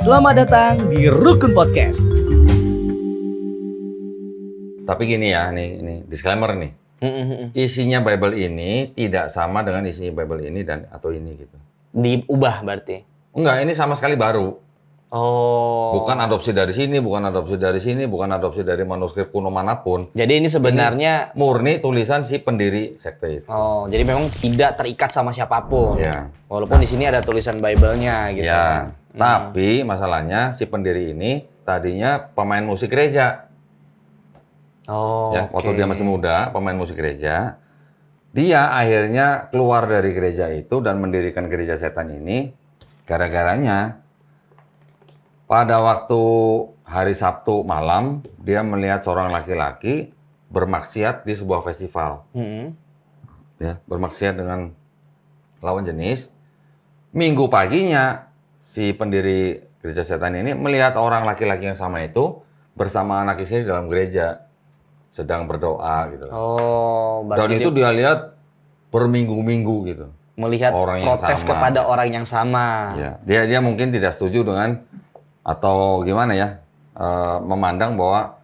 Selamat datang di Rukun Podcast. Tapi gini ya, ini disclaimer nih. Isinya Bible ini tidak sama dengan isinya Bible ini atau ini gitu. Diubah berarti? Enggak, ini sama sekali baru. Oh. Bukan adopsi dari sini, bukan adopsi dari sini, bukan adopsi dari manuskrip kuno manapun. Jadi ini sebenarnya murni tulisan si pendiri sekte itu. Oh, jadi memang tidak terikat sama siapapun. Ya. Walaupun di sini ada tulisan Bible-nya gitu. Ya. Tapi masalahnya si pendiri ini tadinya pemain musik gereja. Oh, Ya, waktu dia masih muda, pemain musik gereja. Dia akhirnya keluar dari gereja itu dan mendirikan gereja setan ini gara-garanya pada waktu hari Sabtu malam, dia melihat seorang laki-laki bermaksiat di sebuah festival. Ya, bermaksiat dengan lawan jenis. Minggu paginya, si pendiri gereja setan ini melihat orang laki-laki yang sama itu bersama anak istri dalam gereja, sedang berdoa gitu. Oh, Dan berarti itu dia lihat berminggu-minggu gitu. melihat orang yang protes sama. kepada orang yang sama. Ya, dia mungkin tidak setuju dengan atau gimana ya, memandang bahwa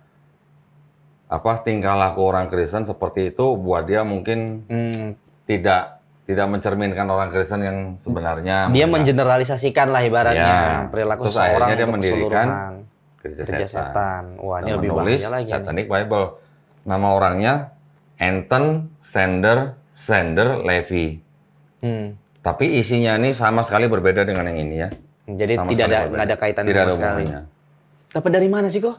tingkah laku orang Kristen seperti itu buat dia mungkin tidak mencerminkan orang Kristen yang sebenarnya. Dia mengeneralisasikan lah ibaratnya perilaku terus seseorang akhirnya dia untuk mendirikan keseluruhan. gereja setan. Wah, ini dan lebih menulis bahaya lagi. Satanic Bible. Nama orangnya Anton Sander Levy. Tapi isinya ini sama sekali berbeda dengan yang ini ya. Jadi Sama tidak sekali ada kaitannya tidak ada sama sekali. hubungannya. Dapat dari mana sih kok?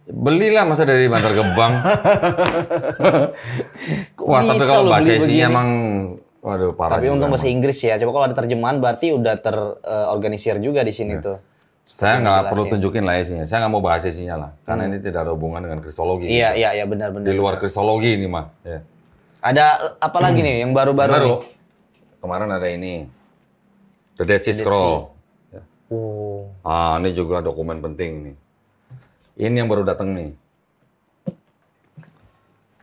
Belilah masa dari Bantar Gebang. Kok Wah, tapi bisa kalau lo bahasa beli isinya begini? emang waduh parah. Tapi juga untung bahasa emang. Inggris ya. Coba kalau ada terjemahan berarti udah terorganisir juga di sini tuh. Saya nggak Dijelasin. perlu tunjukin lah isinya. Saya nggak mau bahas isinya lah. Karena ini tidak ada hubungan dengan kristologi. Iya, gitu. iya, benar-benar. Di luar kristologi ini mah. Ya. Ada apa lagi nih yang baru-baru nih? Kemarin ada ini. The Dead Sea Scroll. Ya. Oh. Ini juga dokumen penting nih. Ini yang baru datang nih.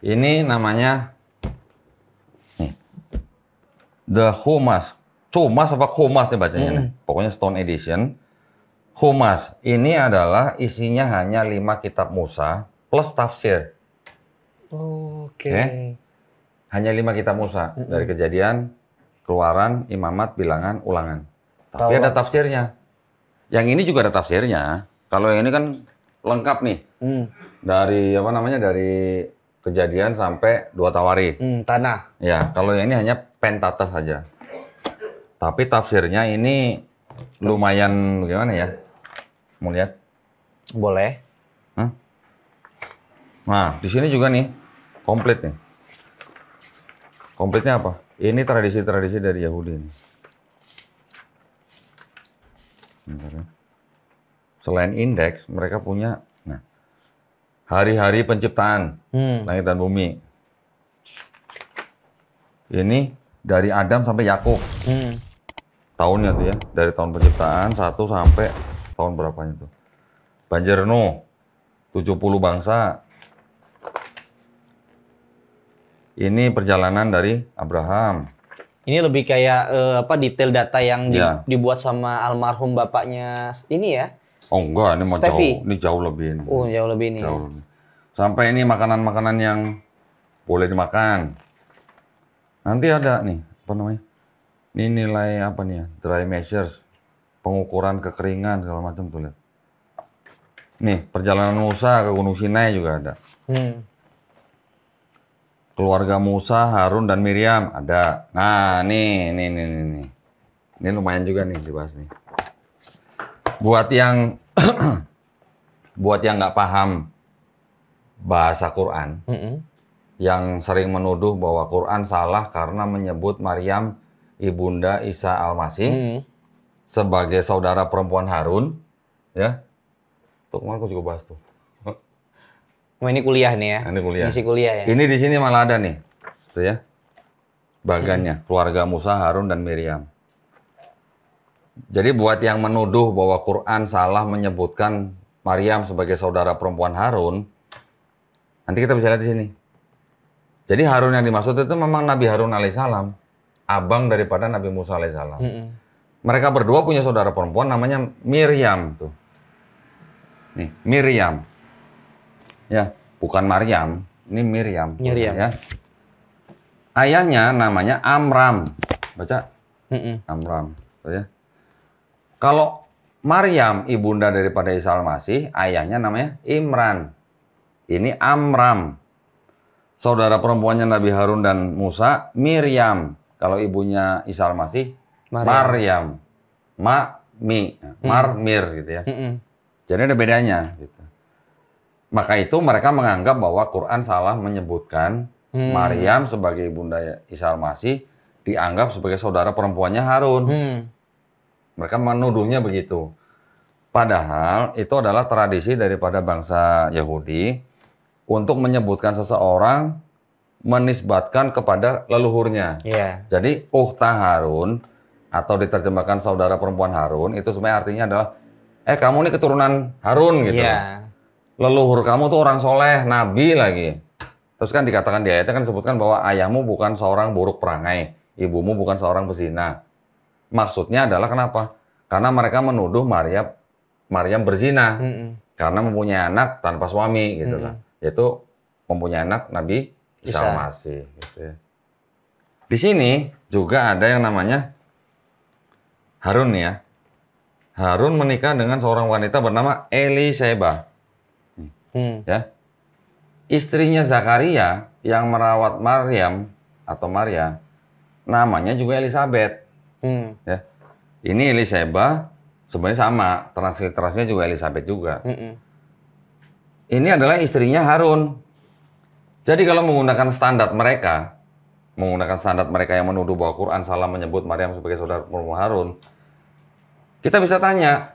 Ini namanya nih, The Humas. Cumas apa Humas nih bacanya nih. Pokoknya Stone Edition. Humas. Ini adalah isinya hanya 5 kitab Musa plus tafsir. Oke. Hanya 5 kitab Musa. Dari Kejadian, Keluaran, Imamat, Bilangan, Ulangan. Tapi ada tafsirnya. Yang ini juga ada tafsirnya. Kalau yang ini kan lengkap nih. Dari dari Kejadian sampai 2 Tawarikh. Tanah. Ya, kalau yang ini hanya Pentateuch saja. Tapi tafsirnya ini lumayan gimana ya? Mau lihat? Boleh. Nah, di sini juga nih komplit nih. Komplitnya apa? Ini tradisi-tradisi dari Yahudi nih. Bentar ya. Selain indeks, mereka punya hari-hari penciptaan langit dan bumi. Ini dari Adam sampai Yakub. Tahunnya tuh ya, dari tahun penciptaan 1 sampai tahun berapanya tuh. Banjir Nuh, 70 bangsa. Ini perjalanan dari Abraham. Ini lebih kayak detail data yang dibuat sama almarhum bapaknya ini ya. Oh enggak, ini mah Steffi. jauh lebih ini. Oh, jauh lebih ini. Jauh lebih. Sampai ini makanan-makanan yang boleh dimakan. Nanti ada nih, apa namanya? Ini nilai apa nih ya? Dry measures, pengukuran kekeringan segala macam tuh lihat. Nih, perjalanan Musa ke Gunung Sinai juga ada. Keluarga Musa, Harun dan Miriam ada. Nah, nih. Ini lumayan juga nih dibahas nih. Buat yang nggak paham bahasa Quran, yang sering menuduh bahwa Quran salah karena menyebut Maryam ibunda Isa Al-Masih sebagai saudara perempuan Harun, ya. Tuh kemarin aku juga bahas tuh. Oh, ini kuliah nih ya. Ini kuliah. Isi kuliah ya. Ini di sini malah ada nih, tuh ya. Bagannya keluarga Musa, Harun dan Miriam. Jadi buat yang menuduh bahwa Quran salah menyebutkan Maryam sebagai saudara perempuan Harun, nanti kita bisa lihat di sini. Jadi Harun yang dimaksud itu memang Nabi Harun alaihissalam, abang daripada Nabi Musa alaihissalam. mereka berdua punya saudara perempuan namanya Miriam tuh. Nih, Miriam. Ya, bukan Maryam, ini Miriam. Miriam. Ya. Ayahnya namanya Amram. Baca. Amram, ya. Kalau Maryam ibunda daripada Isa Al-Masih, ayahnya namanya Imran. Ini Amram. Saudara perempuannya Nabi Harun dan Musa, Miriam. Kalau ibunya Isa Al-Masih, Maryam. Marmir gitu ya. Jadi ada bedanya gitu. Maka itu mereka menganggap bahwa Quran salah menyebutkan Maryam sebagai ibunda Isa Al-Masih dianggap sebagai saudara perempuannya Harun. Mereka menuduhnya begitu. Padahal itu adalah tradisi daripada bangsa Yahudi untuk menyebutkan seseorang menisbatkan kepada leluhurnya. Yeah. Jadi Ukhta Harun atau diterjemahkan saudara perempuan Harun itu sebenarnya artinya adalah kamu ini keturunan Harun gitu. Yeah. Leluhur kamu tuh orang soleh, nabi lagi. Terus kan dikatakan di ayatnya kan disebutkan bahwa ayahmu bukan seorang buruk perangai, ibumu bukan seorang pezina. Maksudnya adalah kenapa? Karena mereka menuduh Maryam berzina karena mempunyai anak tanpa suami gitu lah. Yaitu mempunyai anak Nabi Isa Al-Masih gitu ya. Di sini juga ada yang namanya Harun ya. Harun menikah dengan seorang wanita bernama Eliseba. Ya. Istrinya Zakaria yang merawat Maryam atau Maria namanya juga Elizabeth. Ya. Ini Eliseba sebenarnya sama, transliterasinya juga Elizabeth juga. Ini adalah istrinya Harun. Jadi kalau menggunakan standar mereka yang menuduh bahwa Quran salah menyebut Maryam sebagai saudara perempuan Harun, kita bisa tanya,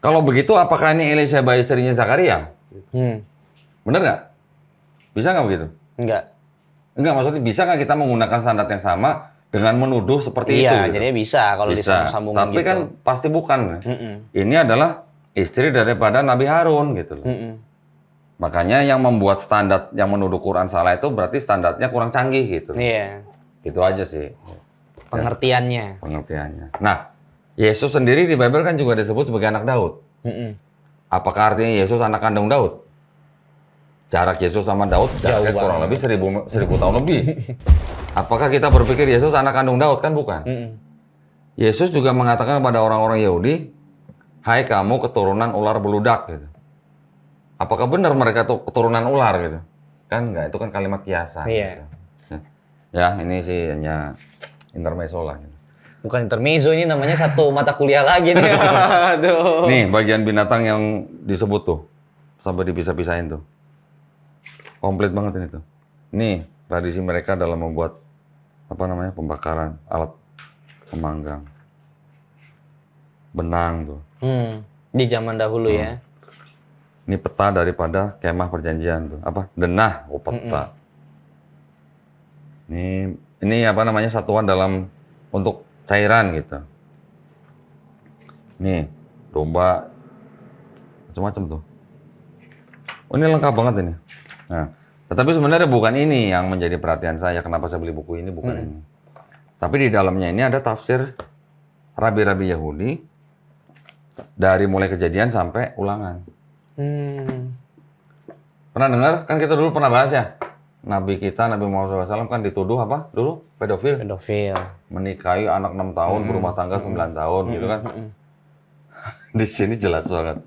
kalau begitu apakah ini Eliseba istrinya Zakaria? Bener nggak? Bisa nggak begitu? Enggak, maksudnya bisa nggak kita menggunakan standar yang sama dengan menuduh seperti itu? Iya, jadinya bisa kalau disambung-sambungin gitu. Tapi kan pasti bukan. Ini adalah istri daripada Nabi Harun gitu loh. Makanya yang membuat standar yang menuduh Quran salah itu berarti standarnya kurang canggih gitu. Iya. Gitu aja sih. Pengertiannya. Nah, Yesus sendiri di Bible kan juga disebut sebagai anak Daud. Apakah artinya Yesus anak kandung Daud? Jarak Yesus sama Daud jaraknya kurang lebih 1000 tahun lebih. Apakah kita berpikir Yesus anak kandung Daud? Kan bukan. Yesus juga mengatakan kepada orang-orang Yahudi, hai kamu keturunan ular beludak. Gitu. Apakah benar mereka tuh keturunan ular gitu? Kan enggak, itu kan kalimat kiasan. Iya. Gitu. Ya, ini sih hanya intermezzo lah. Gitu. Bukan intermezzo, ini namanya satu mata kuliah lagi nih. Aduh. Nih, bagian binatang yang disebut tuh. Sampai dipisah-pisahin tuh. Komplit banget ini tuh. Nih, tradisi mereka dalam membuat pembakaran alat pemanggang. Benang tuh. Di zaman dahulu ya. Ini peta daripada kemah perjanjian tuh. Denah, peta. Ini satuan dalam untuk cairan gitu. Nih, domba macam-macam tuh. Ini lengkap banget ini. Nah, tetapi sebenarnya bukan ini yang menjadi perhatian saya. Kenapa saya beli buku ini, bukan ini. Tapi di dalamnya ini ada tafsir rabi-rabi Yahudi dari mulai Kejadian sampai Ulangan. Pernah dengar? Kan kita dulu pernah bahas ya. Nabi kita, Nabi Muhammad SAW kan dituduh apa dulu? Pedofil. Menikahi anak 6 tahun, berumah tangga 9 tahun gitu kan. Di sini jelas banget.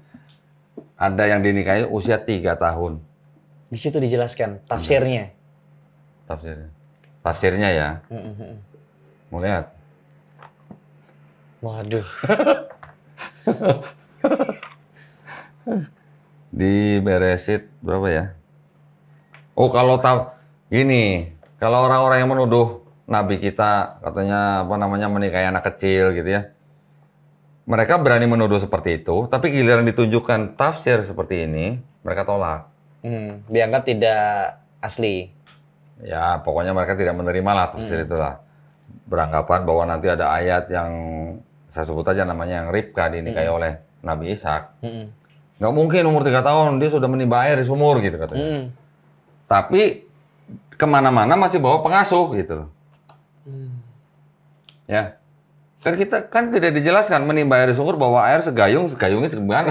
Ada yang dinikahi usia 3 tahun. Di situ dijelaskan tafsirnya. Tafsirnya ya. Mau lihat? Waduh. Di Beresit berapa ya? Oh, kalau kalau orang-orang yang menuduh Nabi kita katanya menikahi anak kecil gitu ya. Mereka berani menuduh seperti itu, tapi giliran ditunjukkan tafsir seperti ini, mereka tolak. Dianggap tidak asli. Ya, pokoknya mereka tidak menerima lah tafsir itulah. Beranggapan bahwa nanti ada ayat yang saya sebut aja namanya yang Ribka dinikahi oleh Nabi Ishak. Nggak mungkin umur 3 tahun dia sudah menimba air di sumur gitu katanya. Tapi kemana-mana masih bawa pengasuh gitu loh. Ya, Kan kita kan tidak dijelaskan menimba air sumur bawa air segayungnya segimana?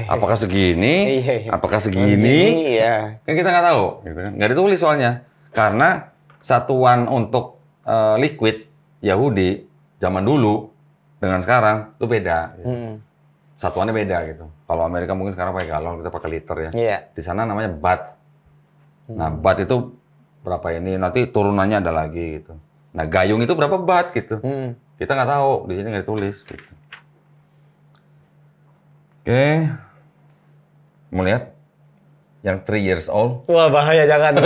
Apakah segini? Apakah segini? Iya. Kan kita nggak tahu, gitu kan? Nggak ditulis soalnya. Karena satuan untuk liquid Yahudi zaman dulu dengan sekarang itu beda. Gitu. Satuannya beda gitu. Kalau Amerika mungkin sekarang pakai galon, kita pakai liter ya. Iya. Di sana namanya baht. Nah, baht itu berapa ini? Nanti turunannya ada lagi gitu. Nah, gayung itu berapa baht gitu. Kita nggak tahu, di sini nggak ditulis. Gitu. Oke. Mau lihat? Yang 3 years old. Wah, bahaya, jangan.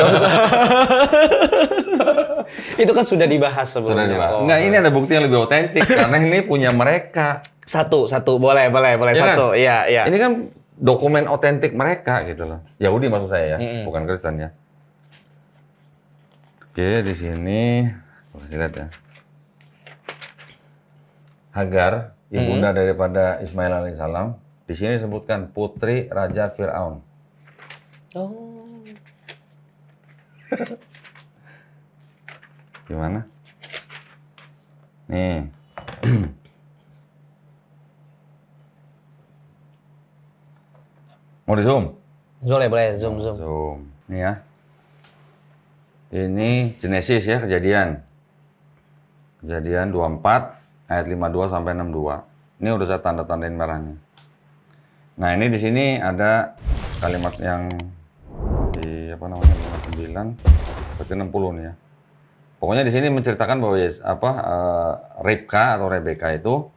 Itu kan sudah dibahas sebelumnya. Sudah dibahas. Enggak, ini ada bukti yang lebih otentik karena ini punya mereka. Satu, boleh Ya satu. kan? Iya. Ini kan dokumen otentik mereka gitu loh. Yahudi maksud saya ya, bukan Kristen ya. Oke, di sini kasih lihat ya. Hagar, ibunda daripada Ismail alaihissalam, di sini disebutkan putri Raja Fir'aun. Oh. Gimana? Nih. Mau di zoom? Boleh zoom. Zoom. Nih ya. Ini Genesis ya, kejadian. Kejadian 24 ayat 52 sampai 62. Ini udah saya tanda-tandain merahnya. Nah, ini di sini ada kalimat yang di 59 seperti 60 nih ya. Pokoknya di sini menceritakan bahwa Ribka atau Rebeka itu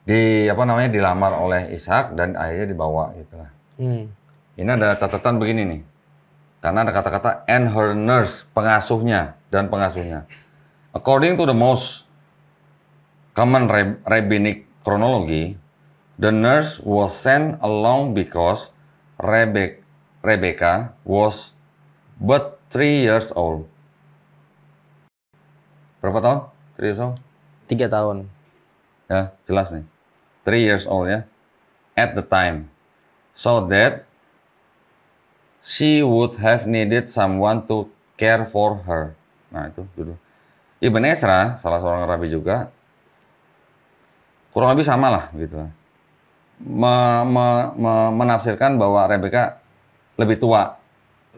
dilamar oleh Ishak dan akhirnya dibawa gitu lah. Ini ada catatan begini nih. Karena ada kata-kata and her nurse, pengasuhnya dan pengasuhnya. According to the most common rabbinic chronology, the nurse was sent along because Rebecca was but 3 years old. Berapa tahun? 3 years old? 3 tahun. Ya, jelas nih. 3 years old ya. At the time. So that she would have needed someone to care for her. Nah, itu dulu. Ibn Ezra, salah seorang rabi juga, kurang lebih sama lah gitu. Menafsirkan bahwa Rebecca lebih tua,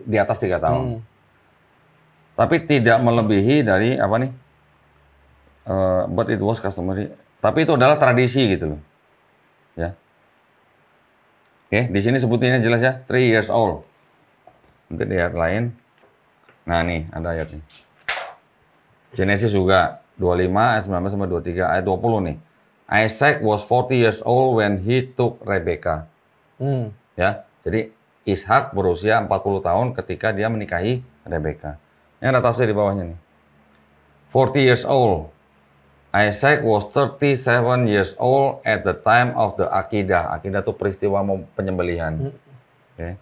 di atas 3 tahun. Tapi tidak melebihi dari but it was customary. Tapi itu adalah tradisi gitu loh. Ya. Oke, di sini sebutinnya jelas ya, 3 years old. Nanti di ayat lain. Nah nih, ada ayat nih. Genesis juga 25 ayat 19 sampai 23 ayat 20 nih. Isaac was 40 years old when he took Rebecca. Ya, jadi Ishak berusia 40 tahun ketika dia menikahi Rebecca. Ini ada tafsir di bawahnya nih. 40 years old. Isaac was 37 years old at the time of the Aqidah. Aqidah itu peristiwa penyembelihan. Okay.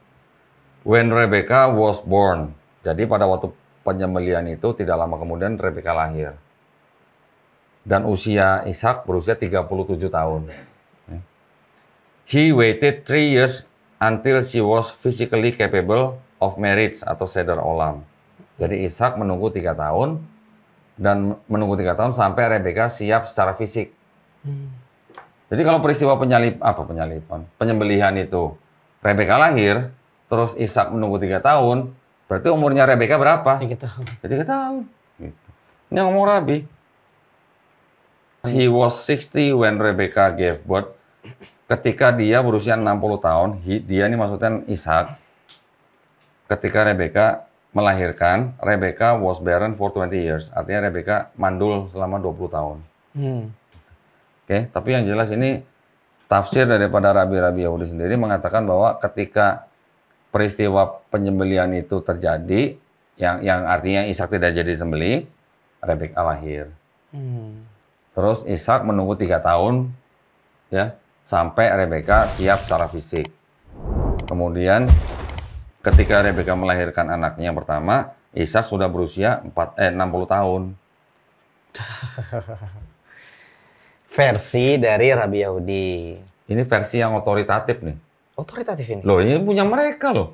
When Rebecca was born. Jadi pada waktu penyembelihan itu tidak lama kemudian Rebecca lahir. Dan usia Ishak berusia 37 tahun. Okay. He waited 3 years until she was physically capable of marriage atau seder olam. Jadi Ishak menunggu 3 tahun dan menunggu 3 tahun sampai Rebecca siap secara fisik. Jadi kalau peristiwa penyembelihan itu Rebecca lahir, terus Ishak menunggu 3 tahun, berarti umurnya Rebecca berapa? 3 tahun. 3 tahun. Gitu. Ini yang ngomong Rabi. He was 60 when Rebecca gave birth. Ketika dia berusia 60 tahun, dia ini maksudnya Ishak. Ketika Rebecca melahirkan, Rebecca was barren for 20 years. Artinya Rebecca mandul selama 20 tahun. Oke, tapi yang jelas ini tafsir daripada rabi-rabi Yahudi sendiri mengatakan bahwa ketika peristiwa penyembelihan itu terjadi, yang artinya Ishak tidak jadi disembelih, Rebecca lahir. Terus Ishak menunggu 3 tahun, ya, sampai Rebecca siap secara fisik. Kemudian ketika Rebecca melahirkan anaknya yang pertama, Ishak sudah berusia 60 tahun. Versi dari Rabi Yahudi. Ini versi yang otoritatif nih. Otoritatif ini? Loh, ini punya mereka loh.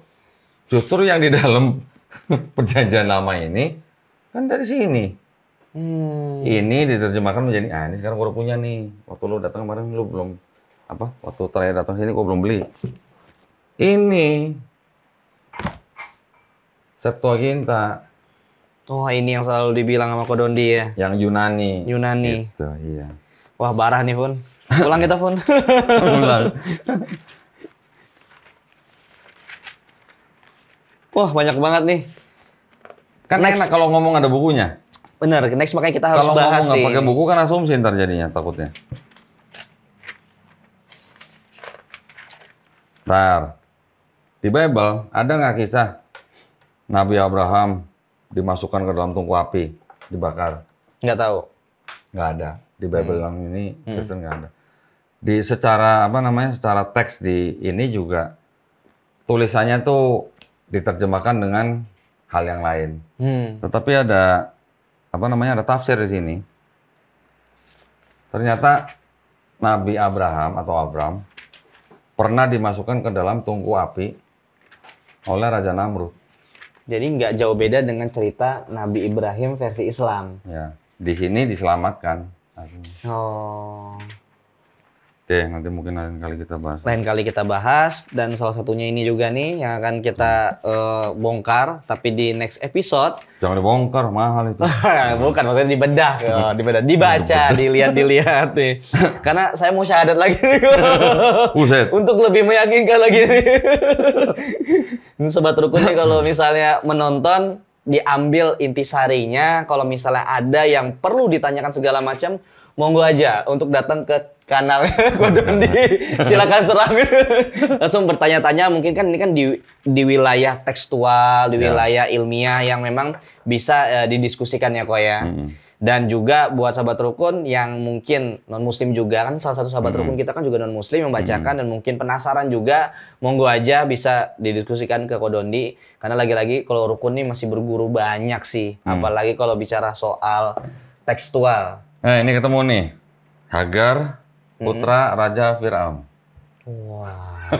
Justru yang di dalam perjanjian lama ini, kan dari sini. Ini diterjemahkan menjadi, ini sekarang gua udah punya nih. Waktu lu datang kemarin lu belum waktu terakhir datang sini gua belum beli. Ini Septuaginta. Oh, ini yang selalu dibilang sama Kodondi ya. Yang Yunani. Yunani. Gitu, iya. Wah, parah nih, Fun. Pulang kita, Fun. Pulang. Wah, banyak banget nih. Kan enak kalau ngomong ada bukunya. Bener, next makanya kita harus Kalau bahas ngomong sih. nggak pakai buku kan asumsi ntar jadinya takutnya. Ntar, di Bible ada nggak kisah Nabi Abraham dimasukkan ke dalam tungku api, dibakar? Nggak tahu. Nggak ada. Di Bible yang ini Kristen nggak ada. Di secara secara teks di ini juga tulisannya tuh diterjemahkan dengan hal yang lain. Tetapi ada ada tafsir di sini. Ternyata Nabi Abraham atau Abram pernah dimasukkan ke dalam tungku api oleh Raja Namrud. Jadi nggak jauh beda dengan cerita Nabi Ibrahim versi Islam. Ya, di sini diselamatkan. Oh. Oke, nanti mungkin lain kali kita bahas. Lain kali kita bahas, dan salah satunya ini juga nih yang akan kita bongkar, tapi di next episode. Jangan dibongkar, mahal itu. Bukan, maksudnya dibedah, dibaca, dilihat nih. Karena saya mau syahadat lagi nih. Buset. Untuk lebih meyakinkan lagi nih. Ini Sobat Rukun nih, kalau misalnya menonton, diambil intisarinya. Kalau misalnya ada yang perlu ditanyakan segala macam, monggo aja untuk datang ke kanal Kodondi. Silakan serang. Langsung bertanya-tanya, mungkin kan ini kan di wilayah tekstual, di wilayah ilmiah yang memang bisa didiskusikan ya, Ko ya. Dan juga buat sahabat rukun yang mungkin non-muslim juga, kan salah satu sahabat rukun kita kan juga non-muslim, membacakan dan mungkin penasaran juga, monggo aja bisa didiskusikan ke Kodondi. Karena lagi-lagi kalau rukun nih masih berguru banyak sih. Apalagi kalau bicara soal tekstual. Nah, ini ketemu nih. Hagar, putra Raja Fir'aun. Wah.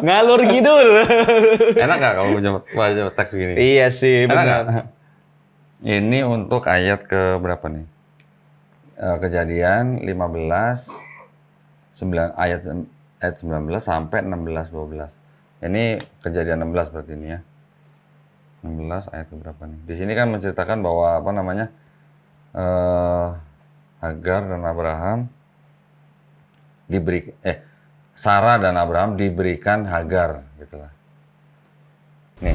Ngalur ngidul. Enak nggak kalau baca teks gini? Iya sih, benar. Ini untuk ayat ke berapa nih? Kejadian 15, ayat 19 sampai 16, 12. Ini kejadian 16 berarti ini ya. 16 ayat ke berapa nih? Di sini kan menceritakan bahwa Hagar dan Abraham Sarah dan Abraham diberikan Hagar, gitulah. Nih,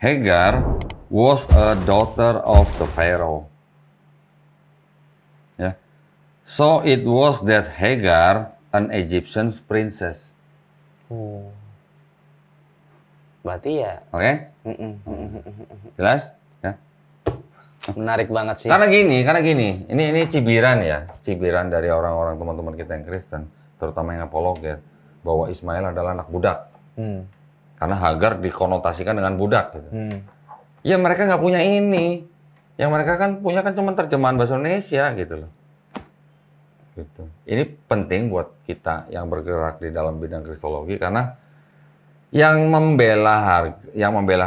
Hagar was a daughter of the Pharaoh. Ya, so it was that Hagar, an Egyptian princess. Berarti ya. Oke? Jelas? Ya. Menarik banget sih. Karena gini, ini cibiran dari orang-orang teman-teman kita yang Kristen, terutama yang apologet, bahwa Ismail adalah anak budak. Karena Hagar dikonotasikan dengan budak. Gitu. Ya mereka nggak punya ini, yang mereka kan punya kan cuma terjemahan bahasa Indonesia gitu loh. Gitu. Ini penting buat kita yang bergerak di dalam bidang kristologi, karena yang membela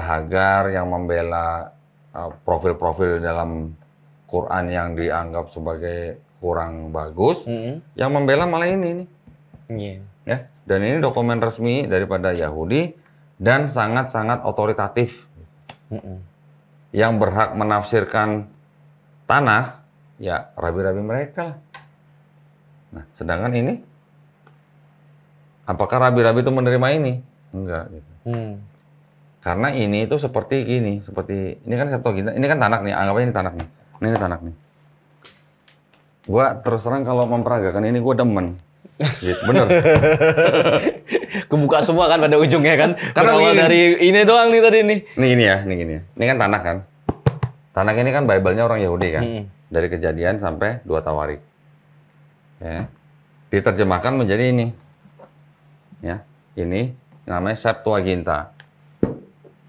Hagar, yang membela profil-profil dalam Quran yang dianggap sebagai kurang bagus, yang membela malah ini nih. Ya, dan ini dokumen resmi daripada Yahudi dan sangat-sangat otoritatif. Yang berhak menafsirkan Tanakh ya rabi-rabi mereka lah. Nah, sedangkan ini, apakah rabi-rabi itu menerima ini? Enggak. Gitu. Karena ini itu seperti ini kan Septuaginta, ini kan Tanakh nih, anggapnya ini Tanakh nih. Ini Tanakh nih. Gua terus terang kalau memperagakan ini gua demen. Gitu, bener. Kebuka semua kan pada ujungnya kan. Karena dari ini doang nih tadi nih. Ini gini ya. Ini kan Tanakh kan. Tanakh ini kan Bible-nya orang Yahudi kan. Dari Kejadian sampai 2 Tawarik. Ya. Diterjemahkan menjadi ini. Ya, ini namanya Septuaginta.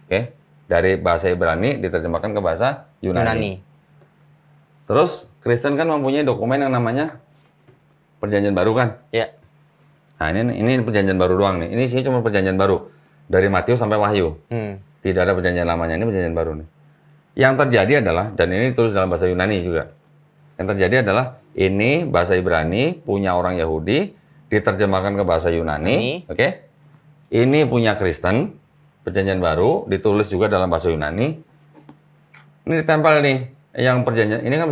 Oke, dari bahasa Ibrani diterjemahkan ke bahasa Yunani. Terus Kristen kan mempunyai dokumen yang namanya Perjanjian Baru kan? Ya. Nah, ini Perjanjian Baru doang nih. Ini sih cuma Perjanjian Baru dari Matius sampai Wahyu. Tidak ada Perjanjian Lamanya, ini Perjanjian Baru nih. Yang terjadi adalah, dan ini ditulis dalam bahasa Yunani juga. Yang terjadi adalah ini bahasa Ibrani punya orang Yahudi diterjemahkan ke bahasa Yunani, oke? Ini punya Kristen, Perjanjian Baru ditulis juga dalam bahasa Yunani. Ini ditempel nih, yang perjanjian ini kan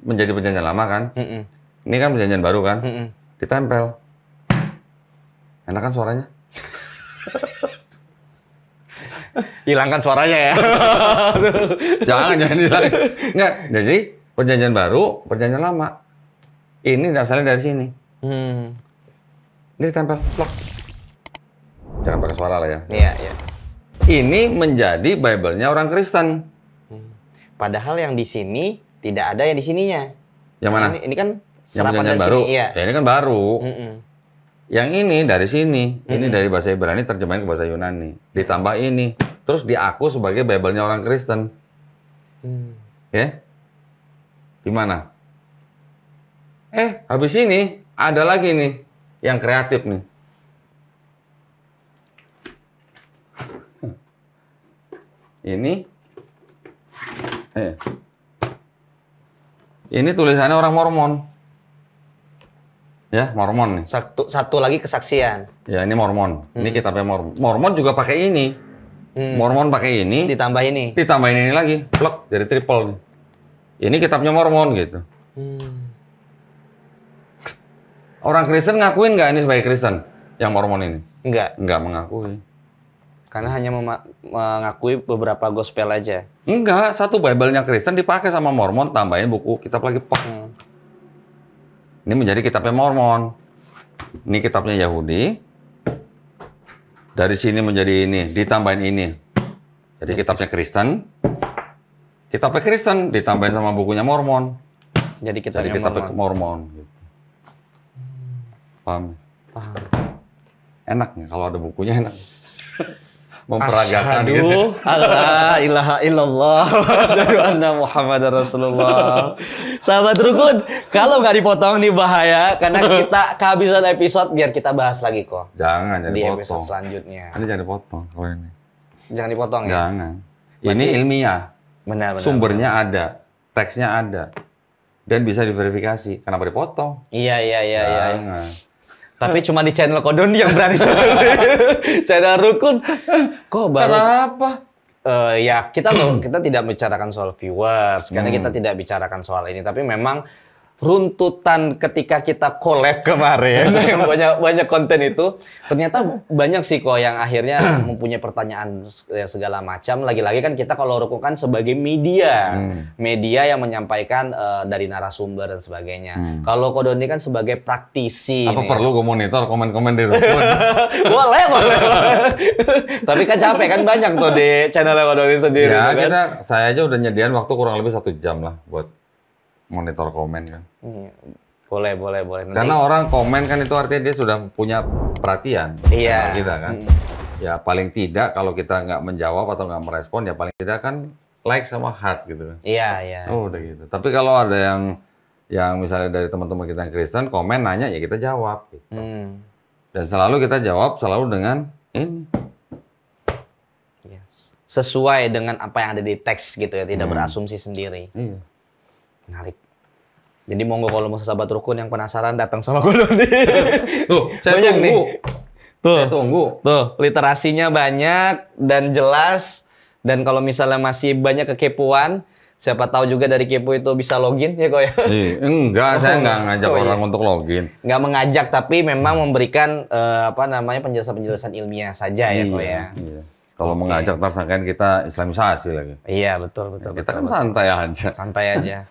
menjadi perjanjian lama kan? Ini kan perjanjian baru kan? Ditempel. Enak kan suaranya? Hilangkan suaranya ya. Jangan dihilangin. Nggak, jadi perjanjian baru, perjanjian lama. Ini asalnya dari sini. Ini ditempel, plok. Jangan pakai suara lah ya. Iya, iya. Ini menjadi Bible-nya orang Kristen. Padahal yang di sini tidak ada yang di sininya. Yang mana? Ini kan Yang serapan perjanjian dari baru. sini, iya. Ya ini kan baru. Yang ini dari sini. Ini dari bahasa Ibrani terjemahin ke bahasa Yunani. Ditambah ini. Terus diaku sebagai Bible-nya orang Kristen. Ya? Gimana? Habis ini ada lagi nih yang kreatif nih. Ini tulisannya orang Mormon. Ya, Mormon nih. Satu lagi kesaksian. Ya, ini Mormon. Ini kitabnya Mormon. Mormon juga pakai ini. Mormon pakai ini. Ditambah ini. Ditambahin ini lagi. Plek, jadi triple nih. Ini kitabnya Mormon gitu. Orang Kristen ngakuin nggak ini sebagai Kristen? Yang Mormon ini? Enggak. Nggak mengakui. Karena hanya mengakui beberapa gospel aja. Enggak, satu Bible-nya Kristen dipakai sama Mormon, tambahin buku kitab lagi. Ini menjadi kitabnya Mormon. Ini kitabnya Yahudi. Dari sini menjadi ini, ditambahin ini. Jadi kitabnya Kristen. Kitabnya Kristen ditambahin sama bukunya Mormon. Jadi kitabnya Mormon. Gitu. Paham? Paham. Enak nih kalau ada bukunya enak. Memperagakan gitu. Allah ilaha illallah asyhadu anna Muhammadar Rasulullah. Sahabat rukun, kalau nggak dipotong nih bahaya karena kita kehabisan episode biar kita bahas lagi kok. Jangan di dipotong. episode selanjutnya. Ini jangan dipotong kalau ini. Jangan dipotong ya. Jangan. Ini ilmiah. Benar. Sumbernya ada, teksnya ada. Dan bisa diverifikasi. Kenapa dipotong? Iya. Jangan. Tapi cuma di channel Kodon yang berani seperti itu. Channel Rukun. Kok baru? Kenapa? Ya kita tidak bicarakan soal viewers karena kita tidak bicarakan soal ini. Tapi memang runtutan ketika kita collab kemarin yang banyak konten itu ternyata banyak sih kok yang akhirnya mempunyai pertanyaan segala macam. Lagi-lagi kan kita kalau Rukun kan sebagai media yang menyampaikan dari narasumber dan sebagainya. Kalau Kodon ini kan sebagai praktisi. Apa perlu gue monitor komen-komen di Rukun? boleh. Tapi kan capek kan banyak tuh di channel Kodon ini sendiri. Ya, kan? saya aja udah nyediain waktu kurang lebih 1 jam lah buat monitor komen kan. Boleh. Nanti... Karena orang komen kan itu artinya dia sudah punya perhatian. Iya. Sama kita kan. Ya paling tidak kalau kita nggak menjawab atau nggak merespon ya paling tidak kan like sama heart gitu. Iya. Oh udah gitu. Tapi kalau ada yang misalnya dari teman-teman kita yang Kristen komen nanya ya kita jawab. Gitu. Dan selalu kita jawab selalu dengan ini. Yes. Sesuai dengan apa yang ada di teks gitu ya, tidak berasumsi sendiri. Iya. Menarik. Jadi monggo kalau mau sahabat Rukun yang penasaran datang sama Kodoni. Tuh, saya banyak tunggu. nih. Saya tunggu. Tuh, literasinya banyak dan jelas. Dan kalau misalnya masih banyak kekepoan, siapa tahu juga dari kepo itu bisa login ya kok ya. Enggak, saya nggak ngajak orang untuk login. Nggak mengajak tapi memang memberikan penjelasan-penjelasan ilmiah saja ya kok ya. Iya. Kalau mengajak tersangkaan kita islamisasi lagi. Iya, betul. Kita kan santai aja. Santai aja.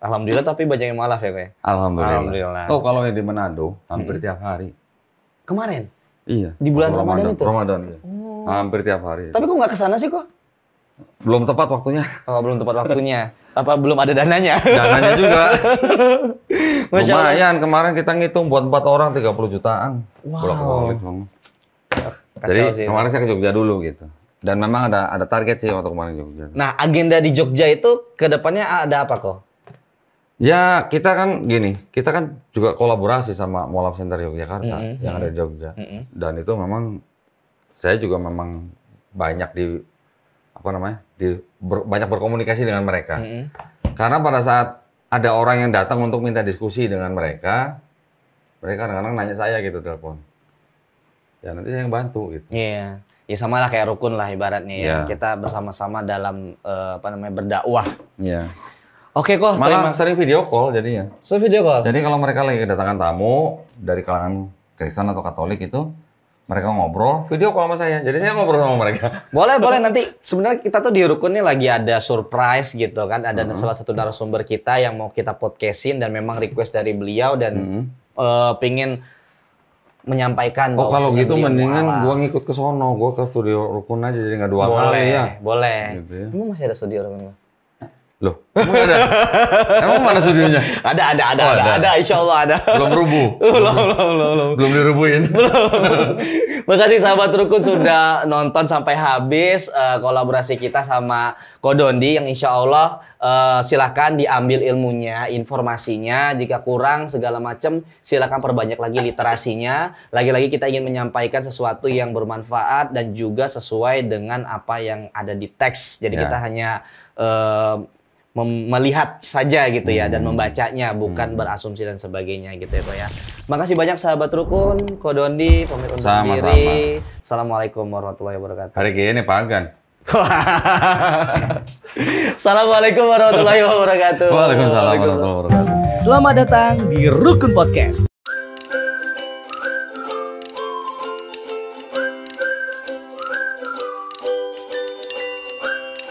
Alhamdulillah tapi banyak yang malaf ya kok ya. Alhamdulillah. Oh, kalau yang di Manado hampir tiap hari. Kemarin? Iya. Di bulan Ramadan itu? Ramadan, iya. Hampir tiap hari. Tapi kok nggak kesana sih kok? Belum tepat waktunya. Oh, belum tepat waktunya. Apa belum ada dananya? Dananya juga. Masya Allah. Lumayan, kemarin kita ngitung buat 4 orang 30 jutaan. Wow. Bolak-balik semua. Kacau Jadi sih, kemarin saya ke Jogja dulu gitu. Dan memang ada target sih waktu kemarin Jogja. Nah, agenda di Jogja itu ke depannya ada apa kok? Ya, kita kan gini, kita kan juga kolaborasi sama Molab Center Yogyakarta yang ada di Jogja. Dan itu memang saya juga memang banyak banyak berkomunikasi dengan mereka. Karena pada saat ada orang yang datang untuk minta diskusi dengan mereka kadang-kadang nanya saya gitu telepon. Ya nanti saya yang bantu gitu. Iya. Ya sama lah kayak rukun lah ibaratnya ya. Kita bersama-sama dalam berdakwah. Iya. Oke kok, malah sering video call jadinya. Video call? Jadi kalau mereka lagi kedatangan tamu dari kalangan Kristen atau Katolik itu, mereka ngobrol, video call sama saya. Jadi saya ngobrol sama mereka. Boleh nanti sebenarnya kita tuh di Rukun ini lagi ada surprise gitu kan. Ada salah satu narasumber kita yang mau kita podcastin dan memang request dari beliau dan pengen menyampaikan. Oh kalau gitu mendingan gua ngikut ke sono, gua ke studio Rukun aja jadi nggak 2 kali ya. Boleh. Gitu ya. Emang masih ada studio Rukun? Loh, emang ada? Emang mana studionya? Ada, insya Allah ada. Belum rubuh? Belum dirubuhin? Makasih sahabat Rukun sudah nonton sampai habis kolaborasi kita sama Kodondi yang insya Allah silahkan diambil ilmunya, informasinya. Jika kurang segala macam silahkan perbanyak lagi literasinya. Lagi-lagi kita ingin menyampaikan sesuatu yang bermanfaat dan juga sesuai dengan apa yang ada di teks. Jadi kita hanya melihat saja gitu ya dan membacanya bukan berasumsi dan sebagainya gitu ya Ko ya. Makasih banyak sahabat Rukun, Kodondi pamit undur diri. Assalamualaikum warahmatullahi wabarakatuh. Hari gini Pak Agan. Assalamualaikum warahmatullahi wabarakatuh. Waalaikumsalam warahmatullahi wabarakatuh. Selamat datang di Rukun Podcast.